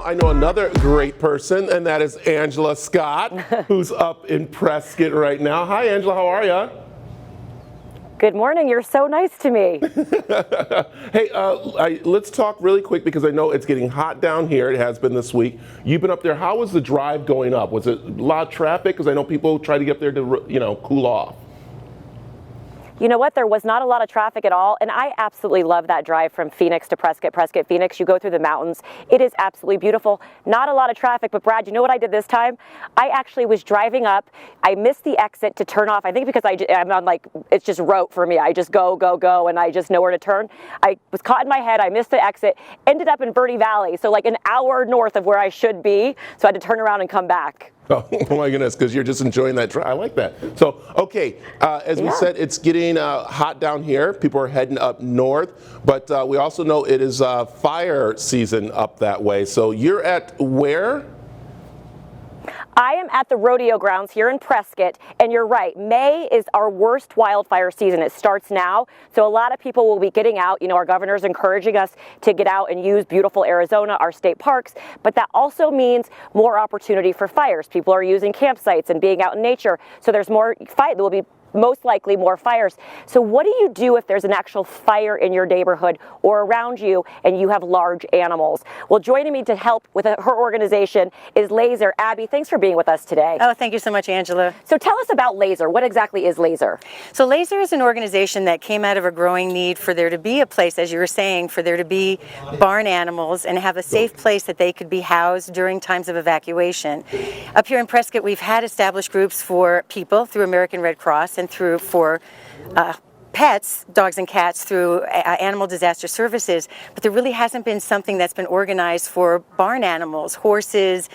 I know another great person, and that is Angela Scott, who's up in Prescott right now. Hi, Angela. How are you? Good morning. You're so nice to me. Hey, let's talk really quick because I know it's getting hot down here. It has been this week. You've been up there. How was the drive going up? Was it a lot of traffic? Because I know people try to get up there to, cool off. You know what? There was not a lot of traffic at all, and I absolutely love that drive from Phoenix to Prescott, Phoenix. You go through the mountains. It is absolutely beautiful. Not a lot of traffic, but Brad, you know what I did this time? I actually was driving up. I missed the exit to turn off. I think because I'm on it's just rote for me. I just go, and I just know where to turn. I was caught in my head. I missed the exit, ended up in Verde Valley, so like an hour north of where I should be. So I had to turn around and come back. Oh my goodness, because you're just enjoying that drive. I like that. So, okay, as we said, it's getting hot down here. People are heading up north, but we also know it is fire season up that way. So you're at where? I am at the Rodeo Grounds here in Prescott, and you're right, May is our worst wildfire season. It starts now, so a lot of people will be getting out. You know, our governor's encouraging us to get out and use beautiful Arizona, our state parks, but that also means more opportunity for fires. People are using campsites and being out in nature, so there's more fight. There will be most likely more fires. So what do you do if there's an actual fire in your neighborhood or around you and you have large animals? Well, joining me to help with her organization is Laser. Abby, thanks for being with us today. Oh, thank you so much, Angela. So tell us about Laser. What exactly is Laser? So Laser is an organization that came out of a growing need for there to be a place, as you were saying, for there to be barn animals and have a safe place that they could be housed during times of evacuation. Up here in Prescott, we've had established groups for people through American Red Cross and through for pets, dogs and cats, through Animal Disaster Services, but there really hasn't been something that's been organized for barn animals, horses,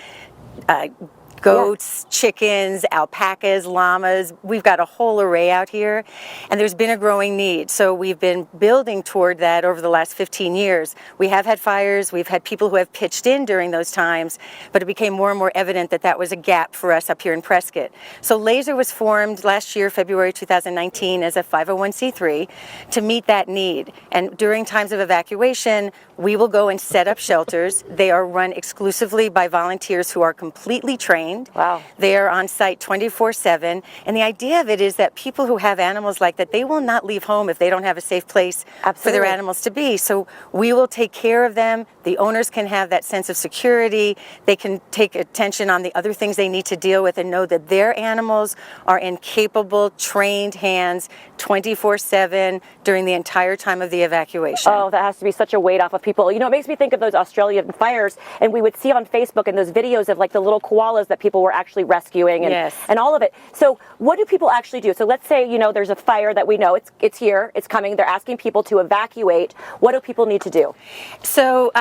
goats, chickens, alpacas, llamas. We've got a whole array out here, and there's been a growing need. So we've been building toward that over the last 15 years. We have had fires, we've had people who have pitched in during those times, but it became more and more evident that that was a gap for us up here in Prescott. So Laser was formed last year, February 2019, as a 501c3 to meet that need. And during times of evacuation, we will go and set up shelters. They are run exclusively by volunteers who are completely trained. Wow. They are on site 24/7. And the idea of it is that people who have animals like that, they will not leave home if they don't have a safe place for their animals to be. So we will take care of them. The owners can have that sense of security. They can take attention on the other things they need to deal with and know that their animals are in capable, trained hands 24/7 during the entire time of the evacuation. Oh, that has to be such a weight off of people. You know, it makes me think of those Australian fires, and we would see on Facebook and those videos of like the little koalas that people were actually rescuing and all of it. So what do people actually do? So let's say, there's a fire that we know it's here, it's coming, they're asking people to evacuate. What do people need to do? So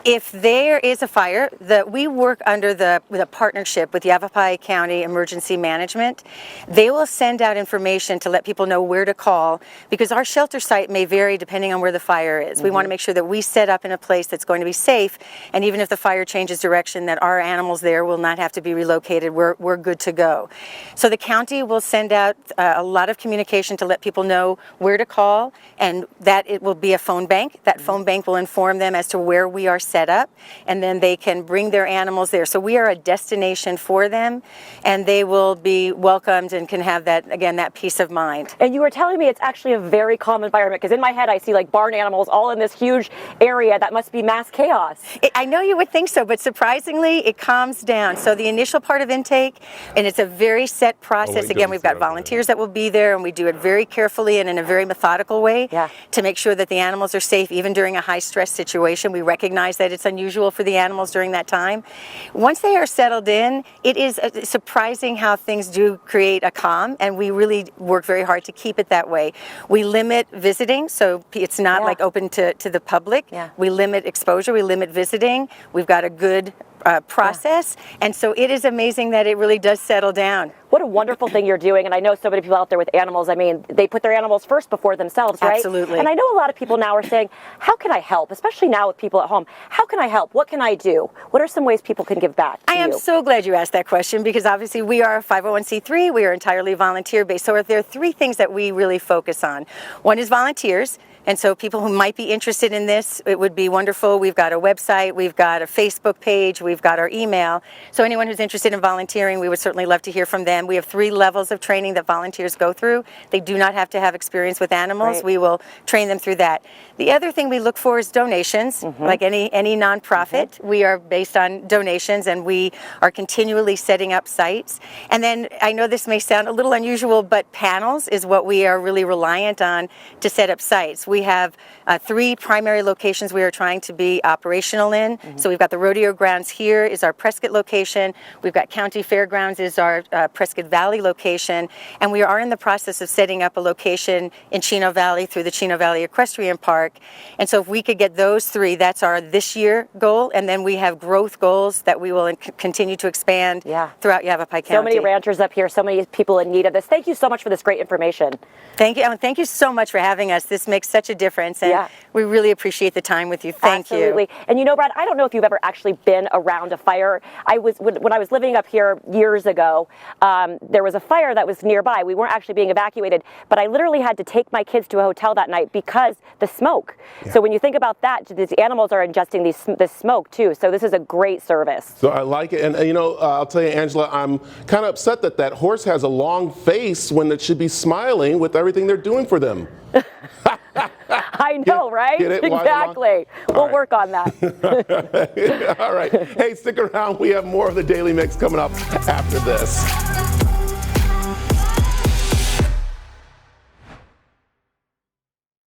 if there is a fire, we work under with a partnership with Yavapai County Emergency Management. They will send out information to let people know where to call, because our shelter site may vary depending on where the fire is. We want to make sure that we set up in a place that's going to be safe, and even if the fire changes direction, that our animals there will not have to be relocated. We're good to go. So the county will send out a lot of communication to let people know where to call, and that it will be a phone bank. That phone bank will inform them as to where we are set up, and then they can bring their animals there. So we are a destination for them, and they will be welcomed and can have that, again, that peace of mind. And you were telling me it's actually a very calm environment, because in my head I see like barn animals all in this huge area. That must be mass chaos. I know you would think so, but surprisingly it calms down. So the initial part of intake, and it's a very set process. Again, we've got volunteers that will be there, and we do it very carefully and in a very methodical way to make sure that the animals are safe even during a high stress situation. We recognize that it's unusual for the animals during that time. Once they are settled in, it is surprising how things do create a calm, and we really work very hard to keep it that way. We limit visiting, so it's not like open to the public. We limit exposure, we limit visiting. We've got a good process, and so it is amazing that it really does settle down. What a wonderful thing you're doing, and I know so many people out there with animals. I mean, they put their animals first before themselves, right? Absolutely. And I know a lot of people now are saying, how can I help? Especially now with people at home. How can I help? What can I do? What are some ways people can give back to I am so glad you asked that question, because obviously we are a 501c3. We are entirely volunteer-based. So there are three things that we really focus on. One is volunteers. And so people who might be interested in this, it would be wonderful. We've got a website, we've got a Facebook page, we've got our email. So anyone who's interested in volunteering, we would certainly love to hear from them. We have 3 levels of training that volunteers go through. They do not have to have experience with animals. Right. We will train them through that. The other thing we look for is donations. Like any nonprofit, we are based on donations, and we are continually setting up sites. And then I know this may sound a little unusual, but panels is what we are really reliant on to set up sites. We have 3 primary locations we are trying to be operational in. So we've got the Rodeo Grounds here is our Prescott location. We've got County Fairgrounds is our Prescott Valley location. And we are in the process of setting up a location in Chino Valley through the Chino Valley Equestrian Park. And so if we could get those 3, that's our this year goal. And then we have growth goals that we will continue to expand throughout Yavapai County. So many ranchers up here, so many people in need of this. Thank you so much for this great information. Thank you. Thank you so much for having us. This makes such a difference, and we really appreciate the time with you. Thank Absolutely. you. And you know, Brad, I don't know if you've ever actually been around a fire. When I was living up here years ago, there was a fire that was nearby. We weren't actually being evacuated, but I literally had to take my kids to a hotel that night because the smoke. So when you think about that, these animals are ingesting this smoke too. So this is a great service. So I like it. And you know, I'll tell you, Angela, I'm kind of upset that horse has a long face when it should be smiling with everything they're doing for them. I know, right? Get it? Exactly. We'll work on that. All right. Hey, stick around. We have more of the Daily Mix coming up after this.